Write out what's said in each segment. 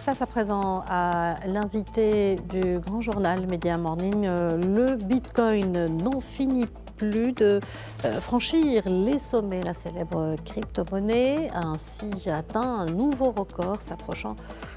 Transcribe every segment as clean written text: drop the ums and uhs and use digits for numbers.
Place à présent à l'invité du grand journal Media Morning. Le Bitcoin n'en finit plus de franchir les sommets. La célèbre crypto-monnaie a ainsi atteint un nouveau record, s'approchant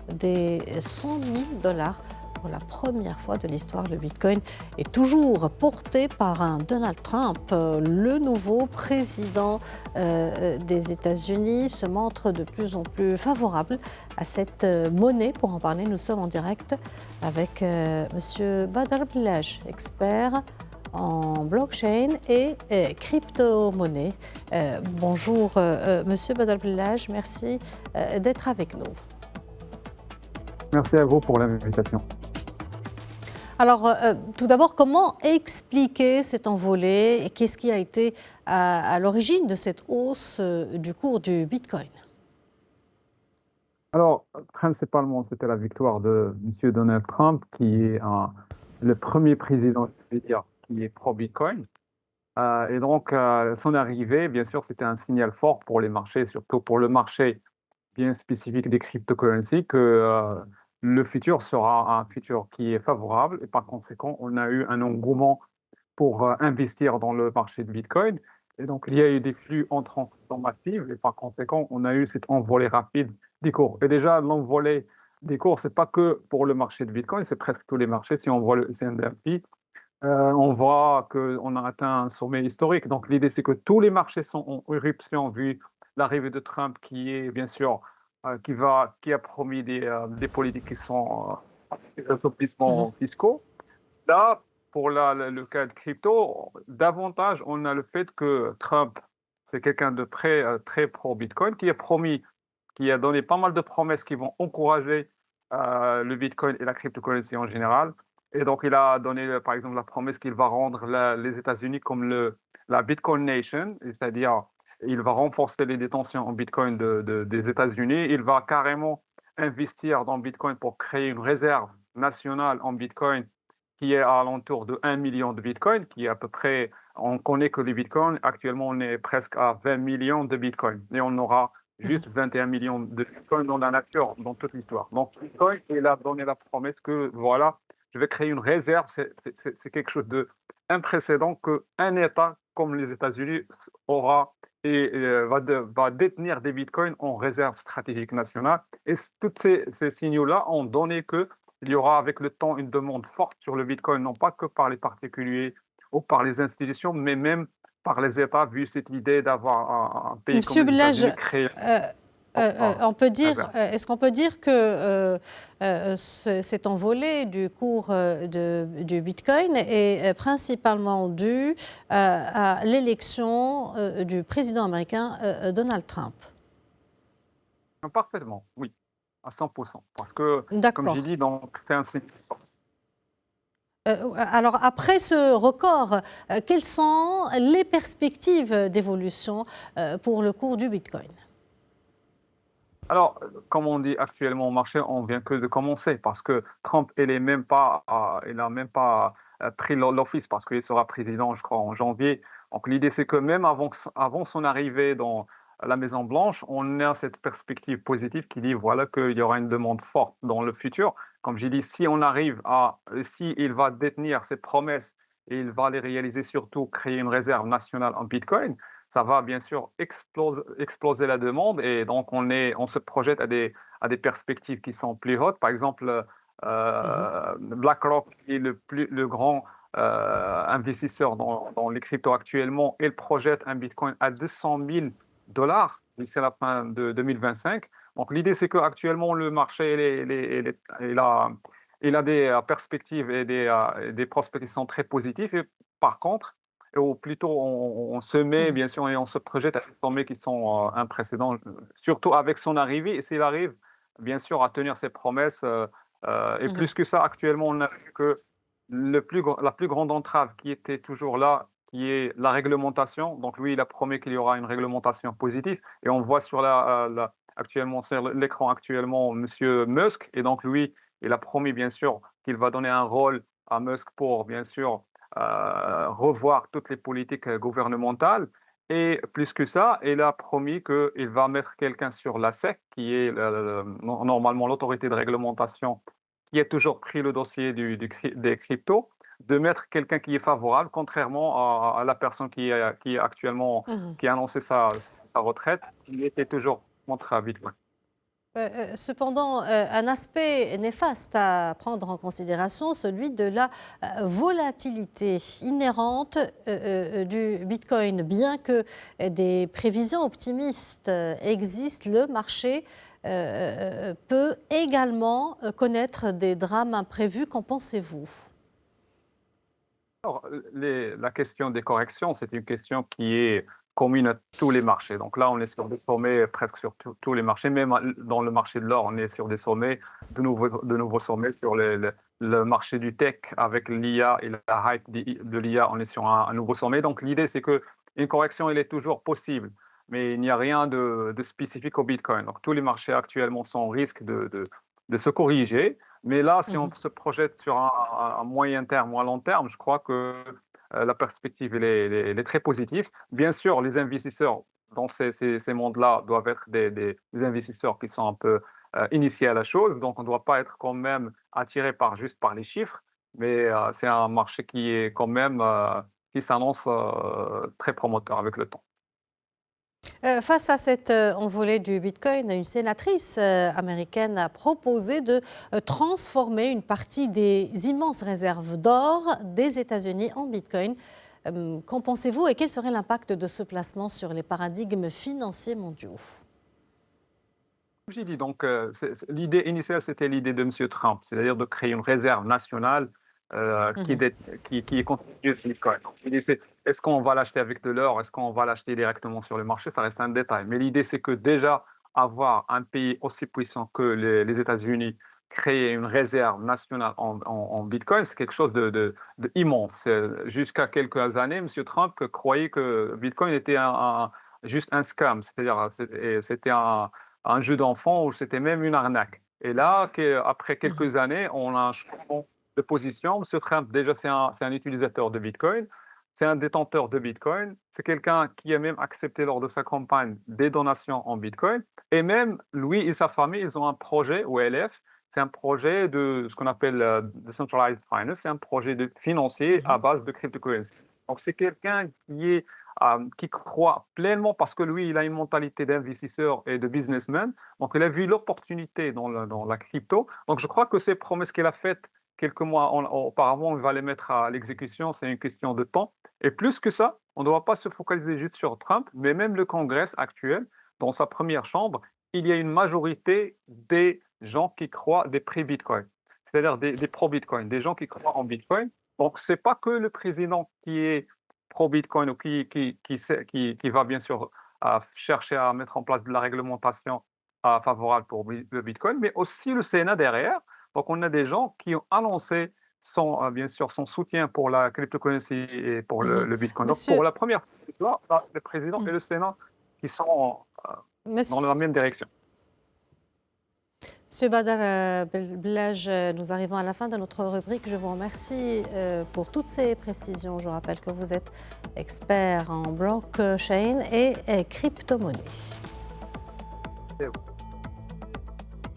des 100 000 dollars. Pour la première fois de l'histoire, le Bitcoin est toujours porté par un Donald Trump. Le nouveau président des États-Unis se montre de plus en plus favorable à cette monnaie. Pour en parler, nous sommes en direct avec Monsieur Badr Blaj, expert en blockchain et crypto-monnaie. Bonjour Monsieur Badr Blaj, merci d'être avec nous. Merci à vous pour l'invitation. Alors, tout d'abord, comment expliquer cet envolée et qu'est-ce qui a été à l'origine de cette hausse du cours du Bitcoin? Alors, principalement, c'était la victoire de M. Donald Trump, qui est le premier président, je vais dire, qui est pro-Bitcoin. Et donc, son arrivée, bien sûr, c'était un signal fort pour les marchés, surtout pour le marché bien spécifique des cryptocurrencies, que le futur sera un futur qui est favorable. Et par conséquent, on a eu un engouement pour investir dans le marché de Bitcoin. Et donc, il y a eu des flux entrants massifs et par conséquent, on a eu cette envolée rapide des cours. Et déjà, l'envolée des cours, c'est pas que pour le marché de Bitcoin, c'est presque tous les marchés. Si on voit le S&P, on voit qu'on a atteint un sommet historique. Donc, l'idée, c'est que tous les marchés sont en éruption vu l'arrivée de Trump qui est, bien sûr, qui a promis des politiques qui sont des assouplissements fiscaux. Là, pour le cas de crypto, davantage, on a le fait que Trump, c'est quelqu'un de très pro-Bitcoin, qui a donné pas mal de promesses qui vont encourager le Bitcoin et la cryptocurrency en général. Et donc, il a donné, par exemple, la promesse qu'il va rendre les États-Unis comme la Bitcoin Nation, c'est-à-dire il va renforcer les détentions en Bitcoin des États-Unis. Il va carrément investir dans Bitcoin pour créer une réserve nationale en Bitcoin qui est à l'entour de 1 million de bitcoins, qui est à peu près, on connaît que les bitcoins, actuellement on est presque à 20 millions de bitcoins, et on aura juste 21 millions de bitcoins dans la nature, dans toute l'histoire. Donc Bitcoin, il a donné la promesse que voilà, je vais créer une réserve, c'est quelque chose d'un précédent qu'un État comme les États-Unis aura va détenir des bitcoins en réserve stratégique nationale. Et tous ces signaux-là ont donné que il y aura avec le temps une demande forte sur le Bitcoin, non pas que par les particuliers ou par les institutions, mais même par les États, vu cette idée d'avoir un pays comme Monsieur les Blaj, États-Unis créé. est-ce qu'on peut dire que cet envolée du cours du Bitcoin est principalement dû à l'élection du président américain Donald Trump? Parfaitement, oui, à 100%. Parce que, comme j'ai D'accord. dit, donc, c'est un signe. Alors, après ce record, quelles sont les perspectives d'évolution pour le cours du Bitcoin? Alors, comme on dit actuellement au marché, on vient que de commencer parce que Trump, il n'a même pas pris l'office parce qu'il sera président, je crois, en janvier. Donc, l'idée, c'est que même avant son arrivée dans la Maison-Blanche, on a cette perspective positive qui dit, voilà, qu'il y aura une demande forte dans le futur. Comme j'ai dit, si il va détenir ses promesses et il va les réaliser, surtout créer une réserve nationale en Bitcoin, ça va bien sûr exploser la demande et donc on se projette à des perspectives qui sont plus hautes. Par exemple, Mhm. BlackRock est le grand investisseur dans les cryptos actuellement. Il projette un Bitcoin à 200 000 dollars d'ici la fin de 2025. Donc l'idée, c'est qu'actuellement, le marché il a des perspectives et des prospects qui sont très positifs. Et par contre, ou plutôt on se met, Mhm. bien sûr, et on se projette à des sommets qui sont imprécédents, surtout avec son arrivée. Et s'il arrive, bien sûr, à tenir ses promesses, et Mhm. plus que ça, actuellement, on a vu que la plus grande entrave qui était toujours là, qui est la réglementation. Donc lui, il a promis qu'il y aura une réglementation positive. Et on voit actuellement, sur l'écran actuellement, Monsieur Musk. Et donc lui, il a promis, bien sûr, qu'il va donner un rôle à Musk pour, bien sûr, revoir toutes les politiques gouvernementales. Et plus que ça, il a promis qu'il va mettre quelqu'un sur la SEC, qui est normalement l'autorité de réglementation, qui a toujours pris le dossier des cryptos, de mettre quelqu'un qui est favorable, contrairement à la personne qui est actuellement, Mhm. qui a annoncé sa retraite, il était toujours contre Bitcoin. Cependant, un aspect néfaste à prendre en considération, celui de la volatilité inhérente du Bitcoin. Bien que des prévisions optimistes existent, le marché peut également connaître des drames imprévus. Qu'en pensez-vous? Alors, la question des corrections, c'est une question qui est commune à tous les marchés. Donc là, on est sur des sommets presque sur tous les marchés. Même dans le marché de l'or, on est sur des sommets, de nouveaux sommets sur le marché du tech avec l'IA et la hype de l'IA, on est sur un nouveau sommet. Donc l'idée, c'est qu'une correction, elle est toujours possible, mais il n'y a rien de spécifique au Bitcoin. Donc tous les marchés actuellement sont en risque de se corriger. Mais là, si on se projette sur un moyen terme ou un long terme, je crois que la perspective elle est très positive. Bien sûr, les investisseurs dans ces mondes-là doivent être des investisseurs qui sont un peu initiés à la chose. Donc, on ne doit pas être quand même attiré juste par les chiffres, mais c'est un marché qui est quand même qui s'annonce très promoteur avec le temps. Face à cette envolée du Bitcoin, une sénatrice américaine a proposé de transformer une partie des immenses réserves d'or des États-Unis en Bitcoin. Qu'en pensez-vous et quel serait l'impact de ce placement sur les paradigmes financiers mondiaux? J'ai dit donc, l'idée initiale, c'était l'idée de M. Trump, c'est-à-dire de créer une réserve nationale Mhm. qui est constituée de Bitcoin. Donc, l'idée, c'est est-ce qu'on va l'acheter avec de l'or, est-ce qu'on va l'acheter directement sur le marché, ça reste un détail. Mais l'idée, c'est que déjà, avoir un pays aussi puissant que les États-Unis, créer une réserve nationale en Bitcoin, c'est quelque chose de immense. Jusqu'à quelques années, M. Trump croyait que Bitcoin était juste un scam, c'est-à-dire c'était un jeu d'enfant ou c'était même une arnaque. Et là, après Mhm. quelques années, on a un changement de position. M. Trump, déjà, c'est un utilisateur de Bitcoin, c'est un détenteur de Bitcoin, c'est quelqu'un qui a même accepté lors de sa campagne des donations en Bitcoin. Et même lui et sa famille, ils ont un projet, OLF, c'est un projet de ce qu'on appelle Decentralized Finance, c'est un projet financier à Mhm. base de cryptocurrency. Donc, c'est quelqu'un qui croit pleinement parce que lui, il a une mentalité d'investisseur et de businessman. Donc, il a vu l'opportunité dans la crypto. Donc, je crois que ces promesses qu'il a faites quelques mois auparavant, il va les mettre à l'exécution. C'est une question de temps. Et plus que ça, on ne doit pas se focaliser juste sur Trump, mais même le Congrès actuel, dans sa première chambre, il y a une majorité des gens qui croient des pré-Bitcoin, c'est-à-dire des pro-Bitcoin, des gens qui croient en Bitcoin. Donc, ce n'est pas que le président qui est pro-Bitcoin ou qui va bien sûr chercher à mettre en place de la réglementation favorable pour le Bitcoin, mais aussi le Sénat derrière. Donc, on a des gens qui ont annoncé bien sûr son soutien pour la cryptocurrency et pour Mhm. le Bitcoin. Donc, Monsieur, pour la première fois, le président et mhm. le Sénat qui sont dans la Monsieur, même direction. Monsieur Badar Blaj, nous arrivons à la fin de notre rubrique. Je vous remercie pour toutes ces précisions. Je rappelle que vous êtes expert en blockchain et crypto-monnaie.